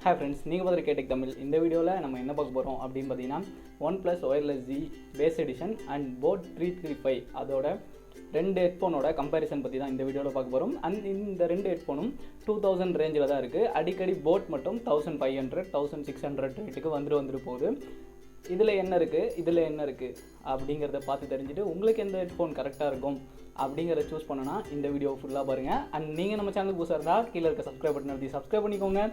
Hi friends, நீங்கள் பார்த்துட்டு கேட்டேக் தமிழ். இந்த வீடியோவில் நம்ம என்ன பார்க்க போகிறோம் அப்படின்னு பார்த்தீங்கன்னா OnePlus Wireless Z base edition and boat 335 அதோட ரெண்டு ஹெட்ஃபோனோட கம்பேரிசன் பற்றி தான் இந்த வீடியோவில் பார்க்க போகிறோம். இந்த ரெண்டு ஹெட்ஃபோனும் 2000 ரேஞ்சில் தான் இருக்குது. அடிக்கடி போட் மட்டும் 1500 1600 ரேட்டுக்கு வந்துட்டு போகுது. இதில் என்ன இருக்குது அப்படிங்கிறத பார்த்து தெரிஞ்சுட்டு உங்களுக்கு எந்த ஹெட்ஃபோன் கரெக்டாக இருக்கும் அப்படிங்கிறத சூஸ் பண்ணனா இந்த வீடியோ ஃபுல்லாக பாருங்கள். அண்ட் நீங்கள் நம்ம சேனலுக்கு புதுசாக இருந்தால் கீழே இருக்க சப்ஸ்கிரைப் பட்டன் அழுத்தி சப்ஸ்கிரைப் பண்ணிக்கோங்க.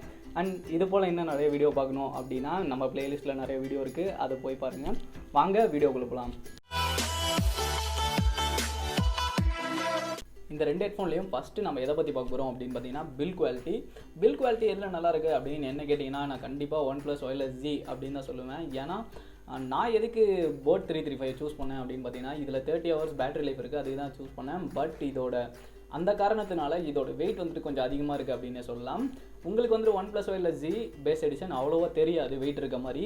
அண்ட் இது போல் இன்னும் நிறைய வீடியோ பார்க்கணும் அப்படின்னா நம்ம பிளேலிஸ்ட்டில் நிறைய வீடியோ இருக்குது, அதை போய் பாருங்கள். வாங்க வீடியோக்குள்ள போகலாம். இந்த ரெண்டு ஹெட்ஃபோன்லேயும் ஃபஸ்ட்டு நம்ம எதை பற்றி பார்க்க போகிறோம் அப்படின்னு பார்த்தீங்கன்னா பில் குவாலிட்டி எதில் நல்லா இருக்குது அப்படின்னு என்ன கேட்டிங்கன்னா நான் கண்டிப்பாக OnePlus Wireless Z அப்படின்னு தான் சொல்லுவேன். ஏன்னா நான் எதுக்கு போட் 335 சூஸ் பண்ணேன் அப்படின்னு பார்த்தீங்கன்னா இதில் 30 hours பேட்டரி லைஃப் இருக்குது, அதுக்கு தான் சூஸ் பண்ணேன். பட் இதோட அந்த காரணத்தினால இதோட வெயிட் வந்துட்டு கொஞ்சம் அதிகமாக இருக்குது அப்படின்னே சொல்லலாம். உங்களுக்கு வந்துட்டு OnePlus Wireless Z base edition அவ்வளோவா தெரியாது, வெயிட் இருக்க மாதிரி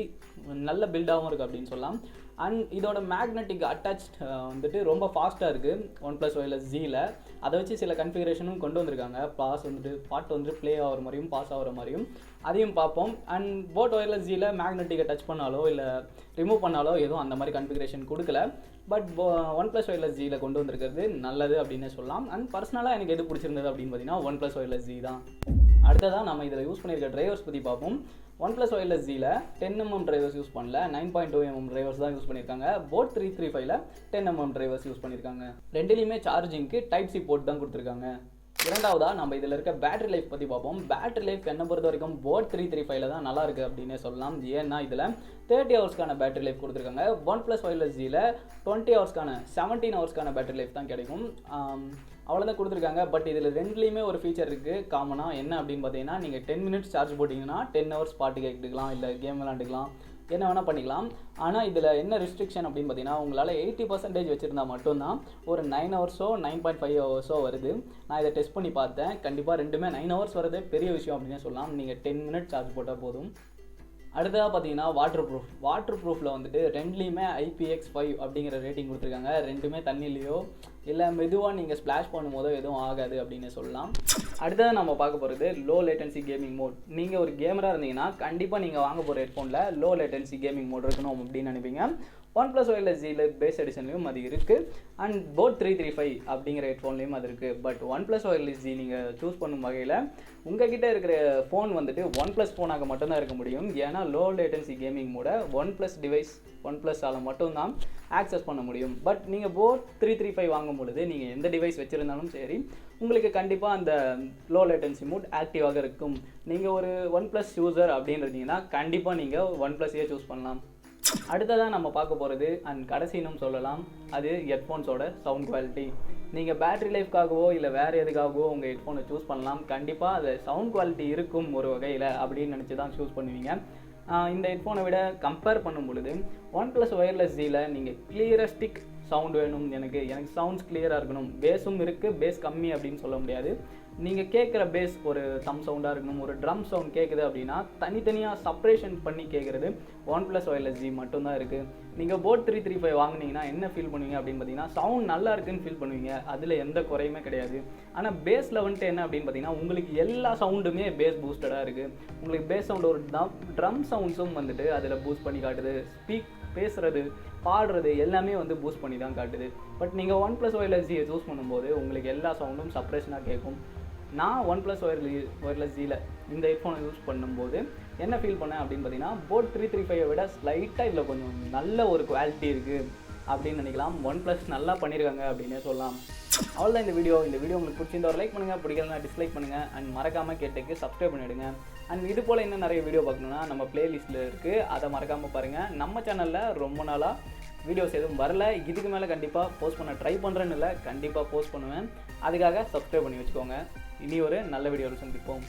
நல்ல பில்டாகவும் இருக்குது அப்படின்னு சொல்லலாம். அண்ட் இதோட மேக்னெட்டிக் அட்டாச் வந்துட்டு ரொம்ப ஃபாஸ்ட்டாக இருக்குது OnePlus Wireless Zயில். அதை வச்சு சில கன்ஃபிகரேஷனும் கொண்டு வந்திருக்காங்க. பாட்டு வந்துட்டு ப்ளே ஆகிற மாதிரியும் பாஸ் ஆகிற மாதிரியும் அதையும் பார்ப்போம். அண்ட் போட் Wireless Zயில் மேக்னெட்டிக்கை டச் பண்ணாலோ இல்லை ரிமூவ் பண்ணாலோ எதுவும் அந்த மாதிரி கன்ஃபிகரேஷன் கொடுக்கல. பட் OnePlus Wireless Zயில் கொண்டு வந்திருக்கிறது நல்லது அப்படின்னு சொல்லலாம். அண்ட் பர்சனலாக எனக்கு எது பிடிச்சிருந்தது அப்படின்னு பார்த்தீங்கன்னா OnePlus Wireless Z தான். அடுத்ததாக நம்ம இதில் யூஸ் பண்ணியிருக்க டிரைவர்ஸ் பற்றி பார்ப்போம். OnePlus Wireless Zயில் 10mm drivers use பண்ணல, 9.2mm டிரைவர்ஸ் தான் யூஸ் பண்ணியிருக்காங்க. போட் 335ல் 10mm டிரைவர்ஸ் யூஸ் பண்ணியிருக்காங்க. ரெண்டுலேயுமே சார்ஜிங்க்கு டைப் சி போர்ட் தான் கொடுத்துருக்காங்க. இரண்டாவதாக நம்ம இதில் இருக்க பேட்டரி லைஃப் பற்றி பார்ப்போம். பேட்டரி லைஃப் என்னை பொறுத்த வரைக்கும் போட் 335ல் தான் நல்லா இருக்குது அப்படின்னே சொல்லலாம். ஏன்னா இதில் 30 ஹவர்ஸ்க்கான பேட்டரி லைஃப் கொடுத்துருக்காங்க. OnePlus Wireless Zயில் 20 ஹவர்ஸ்க்கான 17 ஹவர்ஸ்க்கான பேட்டரி லைஃப் தான் கிடைக்கும். அவ்வளோதான் கொடுத்துருக்காங்க. பட் இதில் ரெண்டுலேயுமே ஒரு ஃபீச்சர் இருக்குது காமனாக. என்ன அப்படின்னு பார்த்தீங்கன்னா நீங்கள் 10 minutes சார்ஜ் போட்டிங்கன்னா 10 hours பாட்டு கேட்டுக்கலாம், இல்லை கேம் விளாண்டுக்கலாம், என்ன வேணால் பண்ணிக்கலாம். ஆனால் இதில் என்ன ரெஸ்ட்ரிக்ஷன் அப்படின்னு பார்த்தீங்கன்னா உங்களால் 80% வச்சுருந்தா மட்டும்தான் ஒரு 9 hours 9.5 hours வருது. நான் இதை டெஸ்ட் பண்ணி பார்த்தேன். கண்டிப்பாக ரெண்டுமே 9 hours வரதே பெரிய விஷயம் அப்படின்னே சொல்லலாம். நீங்கள் 10 minutes சார்ஜ் போட்டால் போதும். அடுத்ததாக பார்த்தீங்கன்னா வாட்டர் ப்ரூஃபில் வந்துட்டு ரெண்டுலேயுமே IPX5 அப்படிங்கிற ரேட்டிங் கொடுத்துருக்காங்க. ரெண்டுமே தண்ணிலையோ இல்லை மெதுவாக நீங்கள் ஸ்ப்ளாஷ் பண்ணும்போதோ எதுவும் ஆகாது அப்படின்னு சொல்லலாம். அடுத்ததாக நம்ம பார்க்க போகிறது லோ லேட்டன்சி கேமிங் மோட். நீங்கள் ஒரு கேமராக இருந்தீங்கன்னா கண்டிப்பாக நீங்கள் வாங்க போகிற ஹெட்ஃபோனில் லோ லேட்டன்சி கேமிங் மோட் இருக்கணும் அப்படின்னு நினைப்பீங்க. OnePlus Wireless Zயில் பேஸ் எடிஷன்லையும் அது இருக்குது. அண்ட் போட் 335 அப்படிங்கிற ஹெட்ஃபோன்லேயும் அது இருக்குது. பட் OnePlus Wireless Z நீங்கள் சூஸ் பண்ணும் வகையில் உங்ககிட்ட இருக்கிற ஃபோன் வந்துட்டு OnePlus ஃபோனாக மட்டும்தான் இருக்க முடியும். ஏன்னா லோ லேட்டன்சி கேமிங் மோட OnePlusஆல் மட்டும்தான் ஆக்சஸ் பண்ண முடியும். பட் நீங்கள் போட் 335 வாங்கும் பொழுது நீங்கள் எந்த டிவைஸ் வச்சுருந்தாலும் சரி உங்களுக்கு கண்டிப்பாக அந்த லோ லேட்டன்சி மோட் ஆக்டிவாக இருக்கும். நீங்கள் ஒரு OnePlus யூசர் அப்படின்றீங்கன்னா கண்டிப்பாக நீங்கள் OnePlusஏ சூஸ் பண்ணலாம். அடுத்ததாக நம்ம பார்க்க போகிறது அண்ட் கடைசினும் சொல்லலாம், அது ஹெட்ஃபோன்ஸோட சவுண்ட் குவாலிட்டி. நீங்கள் பேட்டரி லைஃப்காகவோ இல்லை வேறு எதுக்காகவோ உங்கள் ஹெட்ஃபோனை சூஸ் பண்ணலாம். கண்டிப்பாக அது சவுண்ட் குவாலிட்டி இருக்கும் ஒரு வகையில் அப்படின்னு நினச்சி தான் சூஸ் பண்ணுவீங்க. இந்த ஹெட்ஃபோனை விட கம்பேர் பண்ணும் பொழுது OnePlus Wireless Zயில் நீங்கள் கிளியரஸ்டிக் சவுண்ட் வேணும், எனக்கு சவுண்ட்ஸ் கிளியராக இருக்கணும். பேஸும் இருக்குது, பேஸ் கம்மி அப்படின்னு சொல்ல முடியாது. நீங்கள் கேட்குற பேஸ் ஒரு தம் சவுண்டாக இருக்கணும். ஒரு ட்ரம் சவுண்ட் கேட்குது அப்படின்னா தனித்தனியாக செப்பரேஷன் பண்ணி கேட்குறது OnePlus Wireless Z மட்டும்தான் இருக்குது. நீங்கள் போட் 335 வாங்கினீங்கன்னா என்ன ஃபீல் பண்ணுவீங்க அப்படின்னு பார்த்தீங்கன்னா சவுண்ட் நல்லா இருக்குன்னு ஃபீல் பண்ணுவீங்க, அதில் எந்த குறையுமே கிடையாது. ஆனால் பேஸில் வந்துட்டு என்ன அப்படின்னு பார்த்தீங்கன்னா உங்களுக்கு எல்லா சவுண்டுமே பேஸ் பூஸ்டடாக இருக்குது. உங்களுக்கு பேஸ் சவுண்ட் ஒரு ட்ரம் சவுண்ட்ஸும் வந்துட்டு அதில் பூஸ்ட் பண்ணி காட்டுது. பேசுகிறது பாடுறது எல்லாமே வந்து பூஸ்ட் பண்ணி தான் காட்டுது. பட் நீங்கள் OnePlus Wireless Z சூஸ் பண்ணும்போது உங்களுக்கு எல்லா சவுண்டும் செப்பரேஷனாக கேட்கும். நான் OnePlus Wireless Zயில் இந்த ஹெட்ஃபோனை யூஸ் பண்ணும்போது என்ன ஃபீல் பண்ணேன் அப்படின்னு பார்த்தீங்கன்னா போட் 335 விட ஸ்லைட்டாக இதில் கொஞ்சம் நல்ல ஒரு குவாலிட்டி இருக்குது அப்படின்னு நினைக்கலாம். OnePlus நல்லா பண்ணியிருக்காங்க அப்படின்னே சொல்லலாம். அவ்வளோதான் இந்த வீடியோ உங்களுக்கு பிடிச்சிருந்தா ஒரு லைக் பண்ணுங்கள், பிடிக்கலன்னா டிஸ்லைக் பண்ணுங்கள். அண்ட் மறக்காமல் கேட்டுக்கு சப்ஸ்கிரைப் பண்ணிவிடுங்க. அண்ட் இது போல் இன்னும் நிறைய வீடியோ பார்க்கணுன்னா நம்ம பிளேலிஸ்ட்டில் இருக்குது, அதை மறக்காமல் பாருங்கள். நம்ம சேனலில் ரொம்ப நாளாக வீடியோஸ் எதுவும் வரல, இதுக்கு மேலே கண்டிப்பாக போஸ்ட் பண்ண ட்ரை பண்ணுறேன்னு இல்லை, கண்டிப்பாக போஸ்ட் பண்ணுவேன். அதுக்காக சப்ஸ்கிரைப் பண்ணி வச்சுக்கோங்க. இனி ஒரு நல்ல வீடியோவில் சந்திப்போம்.